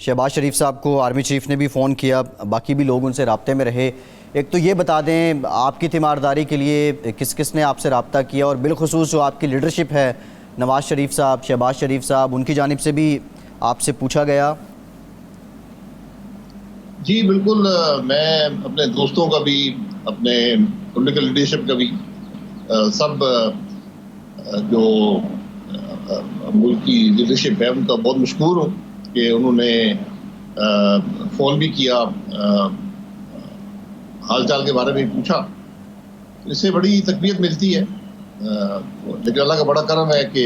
शहबाज शरीफ साहब को army chief ने भी फ़ोन किया, बाकी भी लोग उनसे राब्ते में रहे। एक तो ये बता दें आपकी तीमारदारी के लिए किस किस ने आपसे रब्ता किया, और बिलखुसूस जो आपकी लीडरशिप है नवाज़ शरीफ साहब, शहबाज शरीफ साहब, उनकी जानिब से भी आपसे पूछा गया? जी बिल्कुल, मैं अपने दोस्तों का भी, अपने पॉलिटिकल लीडरशिप का भी, सब जो मुल्क की लीडरशिप है उनका बहुत मशकूर हूँ कि उन्होंने फ़ोन भी किया, हाल चाल के बारे में पूछा। इससे बड़ी तकबीयत मिलती है। लेकिन अल्लाह का बड़ा करम है कि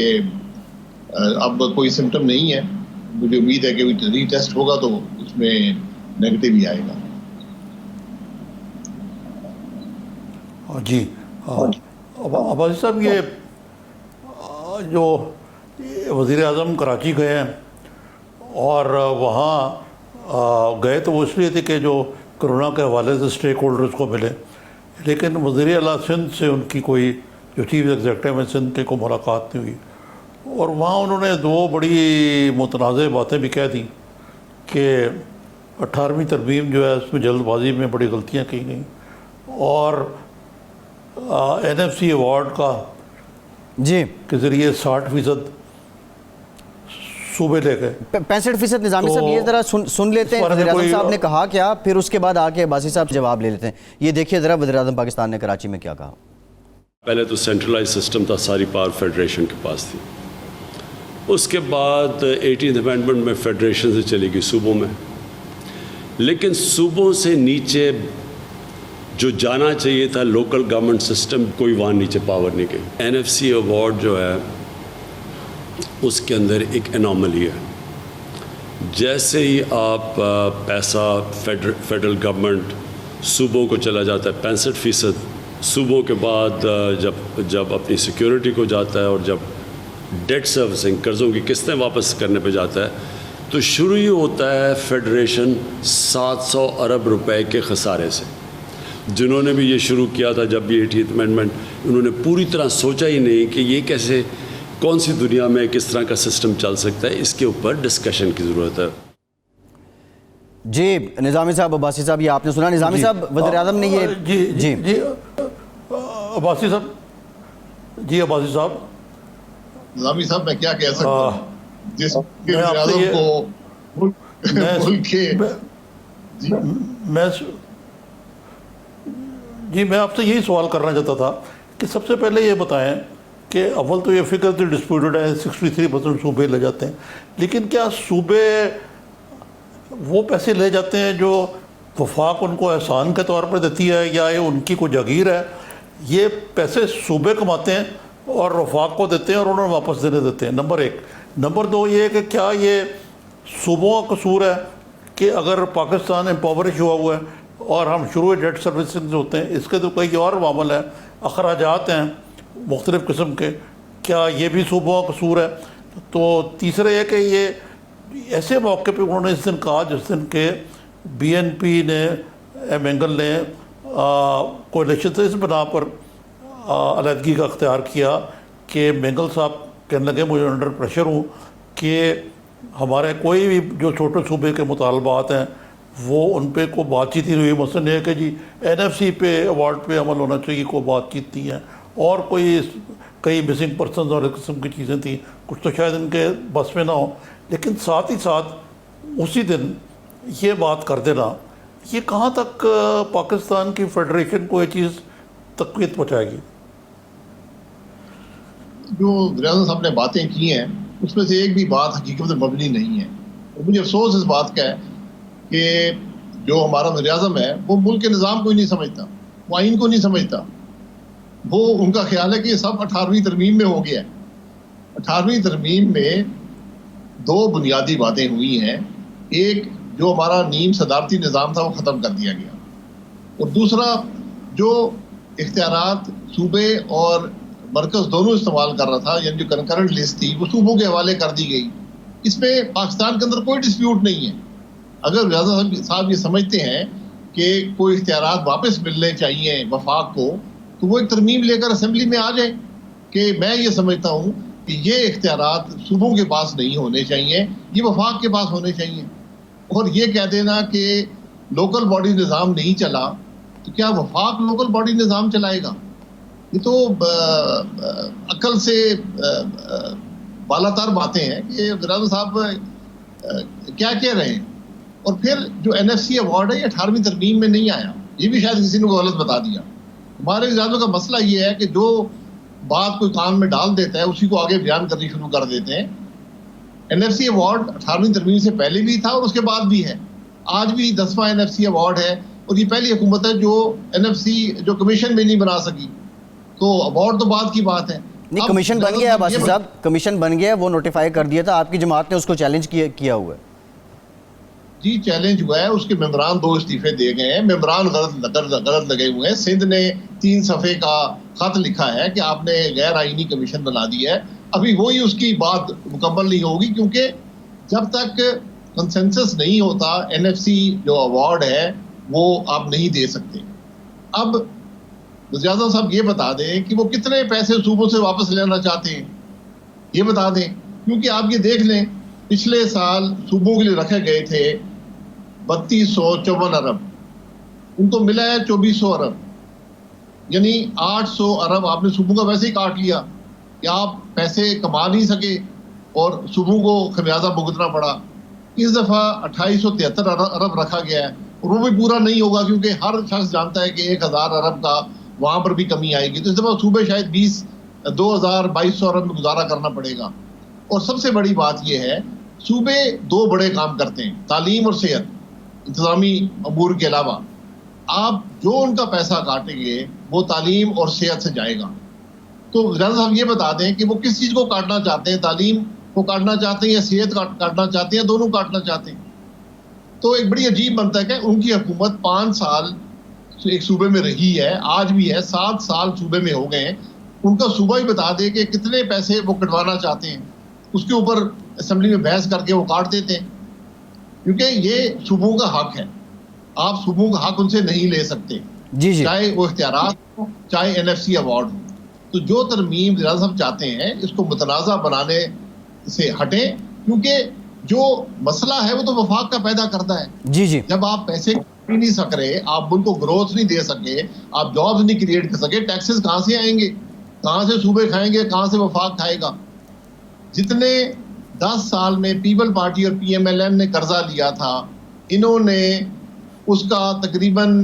अब कोई सिम्टम नहीं है। मुझे उम्मीद है कि रीटेस्ट होगा तो उसमें नेगेटिव ही आएगा। जी अब्बासी साहब, ये जो वज़ीर आज़म कराची गए हैं और वहाँ गए तो वो इसलिए थे कि जो कोरोना के हवाले से स्टेक होल्डर्स को मिले, लेकिन वज़ीर आला सिंध से उनकी कोई, जो चीफ एग्जेक्टिव है सिंध के, को मुलाकात नहीं हुई। और वहाँ उन्होंने दो बड़ी मुतनाज़ बातें भी कह दी कि 18वीं तरमीम जो है उसमें जल्दबाजी में बड़ी गलतियाँ की गई, और NFC अवार्ड का जी के ज़रिए 60% सूबे ले गए। 65% निज़ामी साहब, ये ज़रा सुन लेते हैं वज़ीर आज़म साहब ने कहा क्या, फिर उसके बाद आके अब्बासी साहब जवाब ले लेते हैं। ये देखिए ज़रा वज़ीर आज़म पाकिस्तान ने कराची में क्या कहा। पहले तो सेंट्रलाइज सिस्टम था, सारी पावर फेडरेशन के पास थी। उसके बाद 18th अमेंडमेंट में फेडरेशन से चली गई सूबों में, लेकिन सूबों से नीचे जो जाना चाहिए था लोकल गवर्नमेंट सिस्टम, कोई वहाँ नीचे पावर नहीं गई। NFC अवार्ड जो है उसके अंदर एक एनॉमली है। जैसे ही आप पैसा फेडरल गवर्नमेंट सूबों को चला जाता है 65%, सूबों के बाद जब अपनी सिक्योरिटी को जाता है और जब डेट सर्विसिंग, कर्ज़ों की किस्तें वापस करने पे जाता है, तो शुरू ही होता है फेडरेशन 700 अरब रुपए के खसारे से। जिन्होंने भी ये शुरू किया था, जब भी 18th अमेंडमेंट, उन्होंने पूरी तरह सोचा ही नहीं कि ये कैसे, कौन सी दुनिया में किस तरह का सिस्टम चल सकता है। इसके ऊपर डिस्कशन की ज़रूरत है। जी निज़ामी साहब, अब्बासी साहब, ये आपने सुना निज़ामी साहब, वज़ीर आज़म ने ये जी अब्बासी साहब, जी अब्बासी साहब, निज़ामी साहब मैं क्या कह सकता हूँ, जिस वज़ीर आज़म को मुल्क के मैं आपसे यही सवाल करना चाहता था कि सबसे पहले ये बताएं कि अव्वल तो ये फिक्र तो डिस्प्यूटेड है, 63% सूबे ले जाते हैं, लेकिन क्या सूबे वो पैसे ले जाते हैं जो वफाक उनको एहसान के तौर पर देती है, या ये उनकी कोई जागीर है? ये पैसे सूबे कमाते हैं और वफाक को देते हैं और उन्हें वापस देते हैं, नंबर एक। नंबर दो ये कि क्या ये सूबों का कसूर है कि अगर पाकिस्तान एम्पावरिश हुआ है और हम शुरू डेट सर्विसिंग से होते हैं, इसके तो कई और मामल है, अखराजात हैं मुख्तलिफ़ किस्म के, क्या ये भी सूबों का कसूर है? तो तीसरा ये कि ये ऐसे मौके पे उन्होंने इस दिन कहा जिस दिन के BNP ने, एंगल ने कोalition से इस बना पर अलहदगी का अख्तियार किया कि मेंगल साहब कहने लगे मुझे अंडर प्रेशर हूँ कि हमारे कोई भी जो छोटे सूबे के मुतालबात हैं वो उन पे को बातचीत ही हुई। मसलन ये कि जी NFC पे अवार्ड पे अमल होना चाहिए, कोई बातचीत नहीं है, और कोई कई मिसिंग पर्सन और इस किस्म की चीज़ें थी, कुछ तो शायद इनके बस में ना हो। लेकिन साथ ही साथ उसी दिन ये बात कर देना, ये कहाँ तक पाकिस्तान की फेडरेशन को ये चीज़ तकवीत पहुँचाएगी? जो रियाज़ साहब ने बातें की हैं उसमें से एक भी बात हकीकत में मबनी नहीं है। और मुझे अफसोस इस बात का है कि जो हमारा वज़ीर-ए-आज़म है वो मुल्क के निज़ाम को ही नहीं समझता, वो आइन को नहीं समझता। वो उनका ख्याल है कि ये सब 18वीं तरमीम में हो गया है। 18वीं तरमीम में दो बुनियादी बातें हुई हैं। एक, जो हमारा नीम सदारती निज़ाम था वो ख़त्म कर दिया गया, और दूसरा जो इख्तियारात सूबे और मरकज़ दोनों इस्तेमाल कर रहा था, यानी जो कंकरेंट लिस्ट थी वो सूबों के हवाले कर दी गई। इसमें पाकिस्तान के अंदर कोई डिस्प्यूट नहीं है। अगर रियाज़ साहब ये समझते हैं कि कोई इख्तियारात वापस मिलने चाहिए वफाक को, तो वो एक तरमीम लेकर असम्बली में आ जाए कि मैं ये समझता हूँ कि ये इख्तियारात सूबों के पास नहीं होने चाहिए, ये वफाक के पास होने चाहिए। और ये कह देना कि लोकल बॉडी निज़ाम नहीं चला, तो क्या वफाक लोकल बॉडी निज़ाम चलाएगा? ये तो अकल से बालातर बातें हैं कि वज़ीर साहब क्या कह रहे हैं। और फिर जो NFC अवार्ड है ये 18वीं तरमीम में नहीं आया, ये भी शायद किसी ने गलत बता दिया। हमारे वज़ीर का मसला ये है कि जो बात कोई कान में डाल देता है उसी को आगे बयान करनी शुरू कर देते हैं। NFC अवार्ड 18वीं तरमीम से पहले भी था और उसके बाद भी है, आज भी 10वां NFC अवार्ड है। और ये पहली हुकूमत है जो NFC जो कमीशन में नहीं बना सकी, तो अवार्ड तो बाद की बात है। नहीं, कमीशन बन गया है बासी साहब, कमीशन बन गया है, वो नोटिफाई कर दिया था, आपकी जमात ने उसको चैलेंज किया हुआ है। जी चैलेंज हुआ है, उसके मेम्बरान 2 इस्तीफे दे गए हैं, मेम्बरान गलत लगे हुए हैं। सिंध ने 3 सफ़े का खत लिखा है कि आपने गैर आईनी कमीशन बना दी है। अभी वही उसकी बात मुकम्मल नहीं होगी, क्योंकि जब तक कंसेंसस नहीं होता NFC जो अवार्ड है वो आप नहीं दे सकते। अब वज़ीर आज़म साहब ये बता दें कि वो कितने पैसे सूबों से वापस लेना चाहते हैं, ये बता दें। क्योंकि आप ये देख लें, पिछले साल सूबों के लिए रखे गए थे 3254 अरब, उनको मिला है 2400 अरब, यानी 800 अरब आपने सूबों का वैसे ही काट लिया कि आप पैसे कमा नहीं सके और सूबों को खमियाजा भुगतना पड़ा। इस दफ़ा 2873 अरब रखा गया है और वो भी पूरा नहीं होगा, क्योंकि हर शख्स जानता है कि 1000 अरब का वहाँ पर भी कमी आएगी। तो इस दफ़ा सूबे शायद 2200 अरब में गुजारा करना पड़ेगा। और सबसे बड़ी बात यह है, सूबे 2 बड़े काम करते हैं, तालीम और सेहत, इंतज़ामी अमूर के अलावा। आप जो उनका पैसा काटेंगे वो तालीम और सेहत से जाएगा। तो वज़ीर साहब ये बता दें कि वो किस चीज़ को काटना चाहते हैं, तालीम को काटना चाहते हैं या सेहत काटना चाहते हैं, दोनों काटना चाहते हैं। तो एक बड़ी अजीब बनता है कि उनकी हुकूमत 5 साल एक सूबे में रही है, आज भी है, 7 साल सूबे में हो गए हैं। उनका सूबा ही बता दे कि कितने पैसे वो कटवाना चाहते हैं, उसके ऊपर असेंबली में बहस करके वो काट देते हैं, क्योंकि ये सूबों का हक है। आप सूबों का हक उनसे नहीं ले सकते, जी जी, चाहे वो इख्तियारात हो, चाहे NFC अवार्ड हो। तो जो तरमीम वज़ीर साहब चाहते हैं इसको मुतनाज़ा बनाने से हटें, क्योंकि जो मसला है वो तो वफाक का पैदा करता है। जी जी, जब आप पैसे ही नहीं सक रहे, आप उनको ग्रोथ नहीं दे सके, आप जॉब्स नहीं क्रिएट कर सके, टैक्सेस कहाँ से आएंगे, कहाँ से सूबे खाएंगे, कहाँ से वफाक खाएगा? जितने 10 साल में पीपल पार्टी और PMLN ने कर्जा लिया था, इन्होंने उसका तकरीबन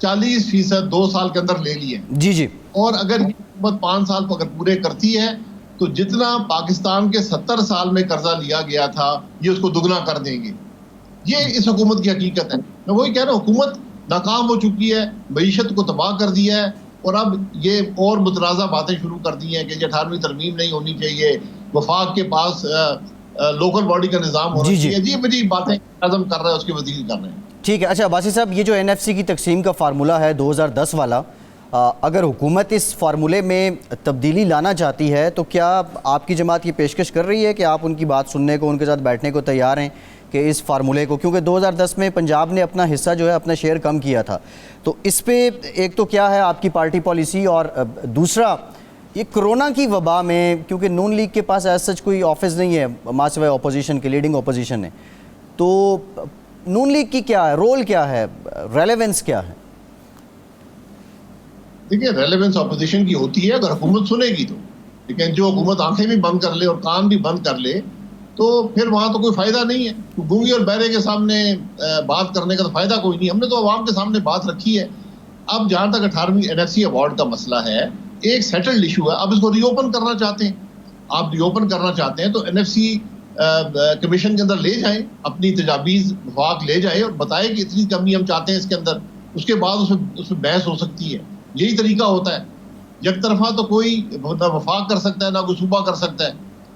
40% 2 साल के अंदर ले लिए। जी जी, और अगर ये हुकूमत 5 साल अगर पूरे करती है तो जितना पाकिस्तान के 70 साल में कर्जा लिया गया था ये उसको दुगना कर देंगे। ये इस हुकूमत की हकीकत है। मैं वही कह रहा हूँ, हुकूमत नाकाम हो चुकी है, मईशत को तबाह कर दिया है और अब ये और मुतनाज़ा बातें शुरू कर दी हैं कि 18वीं तरमीम नहीं होनी चाहिए, वफाक के पास लोकल बॉडी का निज़ाम होना चाहिए। अजीब अजीब बातें आज़म कर रहे हैं, उसके वज़ीर कर रहे हैं। ठीक है। अच्छा बासी साहब, ये जो NFC की तकसीम का फार्मूला है 2010 वाला, अगर हुकूमत इस फार्मूले में तब्दीली लाना चाहती है तो क्या आपकी जमात ये पेशकश कर रही है कि आप उनकी बात सुनने को, उनके साथ बैठने को तैयार हैं कि इस फार्मूले को, क्योंकि 2010 में पंजाब ने अपना हिस्सा जो है अपना शेयर कम किया था, तो इस पे एक तो क्या है आपकी पार्टी पॉलिसी, और दूसरा ये कोरोना की वबा में, क्योंकि नून लीग के पास ऐसा सच कोई ऑफिस नहीं है मां सिवाय अपोजिशन के, लीडिंग अपोजिशन है, तो नून लीग की क्या है रोल, क्या है रेलेवेंस, क्या है? देखिए, रेलेवेंस अपोजिशन की होती है अगर हुकूमत सुनेगी तो, लेकिन जो हुकूमत आंखें भी बंद कर ले और कान भी बंद कर ले तो फिर वहाँ तो कोई फ़ायदा नहीं है। तो गूंगे और बहरे के सामने बात करने का तो फ़ायदा कोई नहीं। हमने तो अवाम के सामने बात रखी है। अब जहाँ तक 18वीं NFC अवार्ड का मसला है, एक सेटल्ड इशू है, अब इसको रीओपन करना चाहते हैं। आप रीओपन करना चाहते हैं तो NFC कमीशन के अंदर ले जाएं, अपनी तजावीज़ वफाक ले जाए और बताए कि इतनी कमी हम चाहते हैं इसके अंदर, उसके बाद उसमें बहस हो सकती है। यही तरीका होता है। एक तरफा तो कोई ना वफाक कर सकता है ना कोई सूबा कर सकता है,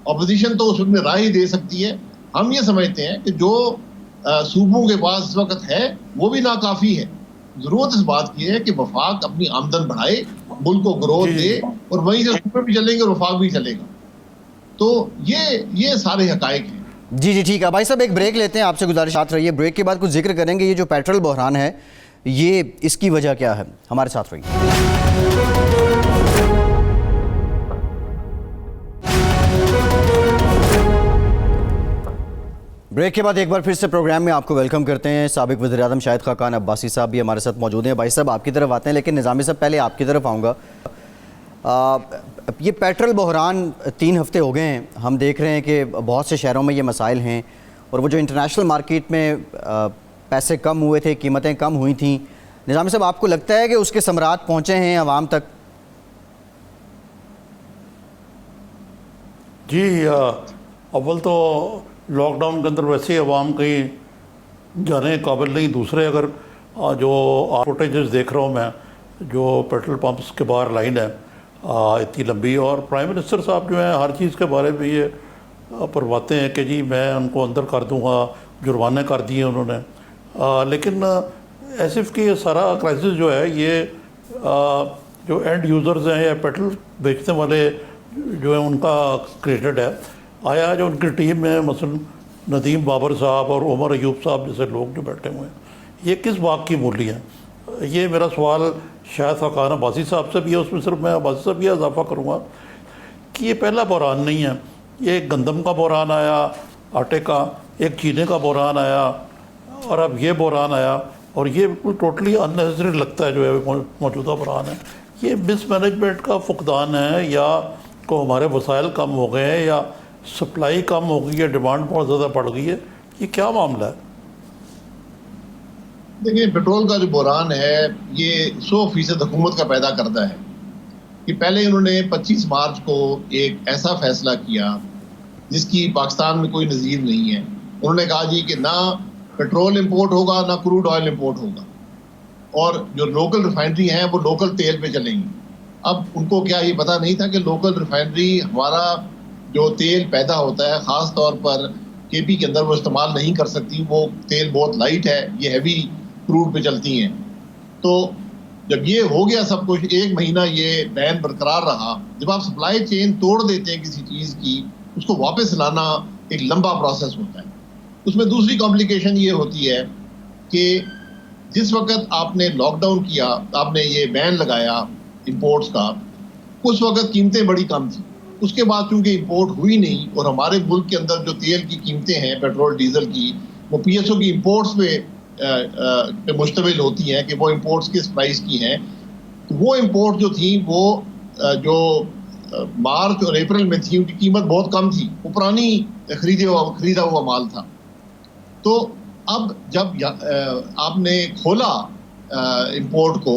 अपोजिशन तो उसमें राय ही दे सकती है। हम ये समझते हैं कि जो सूबों के पास इस वक्त है वो भी नाकाफ़ी है। ज़रूरत इस बात की है कि वफाक अपनी आमदन बढ़ाए, मुल्क को ग्रोथ दे और वहीं से सूबे भी चलेंगे और वफाक भी चलेगा। तो ये सारे हकायक हैं। जी जी, ठीक है भाई साहब, एक ब्रेक लेते हैं, आपसे गुजारिश आते रहिए, ब्रेक के बाद कुछ जिक्र करेंगे ये जो पेट्रोल बहरान है, ये इसकी वजह क्या है, हमारे साथ रहिए। ब्रेक के बाद एक बार फिर से प्रोग्राम में आपको वेलकम करते हैं। साबिक वज़ीर-ए-आज़म शाहिद खाकान अब्बासी साहब भी हमारे साथ मौजूद हैं। भाई साहब आपकी तरफ आते हैं, लेकिन निज़ामी साहब पहले आपकी तरफ आऊँगा। ये पेट्रोल बहरान 3 हफ्ते हो गए हैं, हम देख रहे हैं कि बहुत से शहरों में ये मसाइल हैं, और वो जो इंटरनेशनल मार्केट में पैसे कम हुए थे, कीमतें कम हुई थी, निज़ामी साहब आपको लगता है कि उसके समरात पहुँचे हैं आवाम तक? जी, अव्वल तो लॉकडाउन के अंदर वैसे ही अवाम कहीं जाने के काबिल नहीं। दूसरे अगर जो फुटेजेस देख रहा हूँ मैं, जो पेट्रोल पंप्स के बाहर लाइन है इतनी लंबी, और प्राइम मिनिस्टर साहब जो हैं हर चीज़ के बारे में ये परवाते हैं कि जी मैं उनको अंदर कर दूँगा, जुर्माने कर दिए उन्होंने। लेकिन एसिफ की ये सारा क्राइसिस जो है ये जो एंड यूज़र्स हैं या पेट्रोल बेचने वाले जो है उनका क्रिएटेड है। आया जो उनकी टीम में मसलन नदीम बाबर साहब और उमर अयूब साहब जैसे लोग जो बैठे हुए हैं, ये किस बात की मूली है? ये मेरा सवाल शायद खाकान अब्बासी साहब से भी है। उसमें सिर्फ मैं अब्बासी साहब ये इजाफा करूँगा कि ये पहला बहरान नहीं है। ये एक गंदम का बहरान आया, आटे का, एक चीनी का बहरान आया, और अब ये बहरान आया, और ये बिल्कुल टोटली अननेसेसरी लगता है जो है मौजूदा बहरान है। ये मिसमैनेजमेंट का फुकदान है, या को हमारे वसाइल कम हो गए हैं, या सप्लाई कम हो गई है, डिमांड बहुत ज़्यादा बढ़ गई है? ये क्या मामला है? देखिए, पेट्रोल का जो बहरान है ये 100% हुकूमत का पैदा करता है कि पहले इन्होंने 25 मार्च को एक ऐसा फैसला किया जिसकी पाकिस्तान में कोई नज़ीर नहीं है। उन्होंने कहा जी कि ना पेट्रोल इंपोर्ट होगा, ना क्रूड ऑयल इंपोर्ट होगा, और जो लोकल रिफाइनरी हैं वो लोकल तेल पे चलेंगी। अब उनको क्या ये पता नहीं था कि लोकल रिफाइनरी हमारा जो तेल पैदा होता है ख़ास तौर पर केपी के अंदर वो इस्तेमाल नहीं कर सकती, वो तेल बहुत लाइट है, ये हैवी क्रूड पे चलती हैं। तो जब ये हो गया सब कुछ, 1 महीना ये बैन बरकरार रहा। जब आप सप्लाई चेन तोड़ देते हैं किसी चीज़ की, उसको वापस लाना एक लंबा प्रोसेस होता है। उसमें दूसरी कॉम्प्लिकेशन ये होती है कि जिस वक्त आपने लॉकडाउन किया, आपने ये बैन लगाया इंपोर्ट्स का, उस वक्त कीमतें बड़ी कम थी। उसके बाद चूंकि इंपोर्ट हुई नहीं, और हमारे मुल्क के अंदर जो तेल की कीमतें हैं पेट्रोल डीजल की, वो PSO की इंपोर्ट्स पे मुश्तमिल होती हैं कि वो इंपोर्ट्स किस प्राइस की हैं। तो वो इंपोर्ट जो थी वो जो मार्च और अप्रैल में थी, उनकी कीमत बहुत कम थी, वो पुरानी खरीदा हुआ माल था। तो अब जब आपने खोला इंपोर्ट को,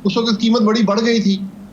उस वक्त कीमत बड़ी बढ़ गई थी।